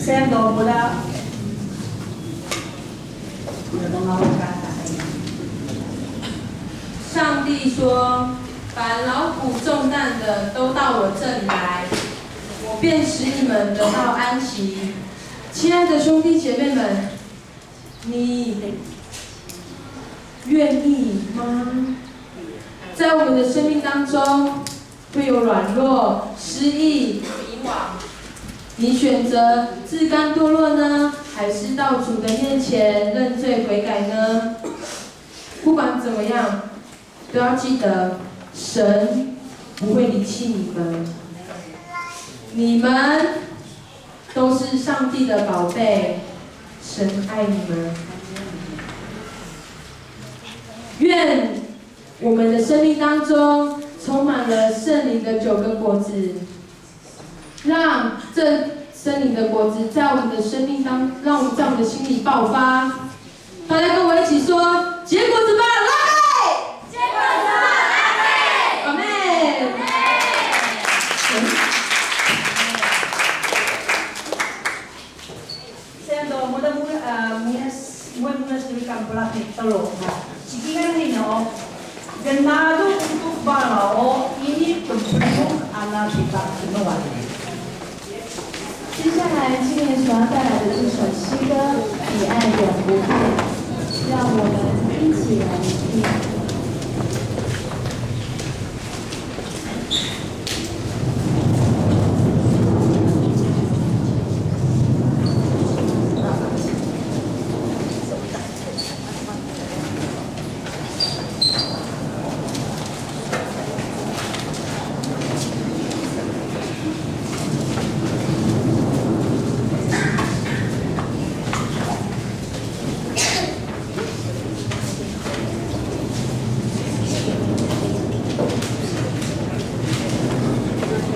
Sendo mula, 帝说：“凡劳苦重担的，都到我这里来，我便使你们得到安息。”亲爱的兄弟姐妹们，你愿意吗？在我们的生命当中，会有软弱、失意、迷惘。你选择自甘堕落呢，还是到主的面前认罪悔改呢？不管怎么样，都要记得，神不会离弃你们。你们都是上帝的宝贝，神爱你们。愿我们的生命当中充满了圣灵的9个果子，让这圣灵的果子在我们的生命当，让我们在我们的心里爆发。大家跟我一起说：结果子吧，来！结果子吧，来！阿妹。Sendo mula sedikit pelakit telur. Sekian ini ganado untuk balao ini pendukung anak kita semua. 接下来，今年所要带来的这首诗歌《你爱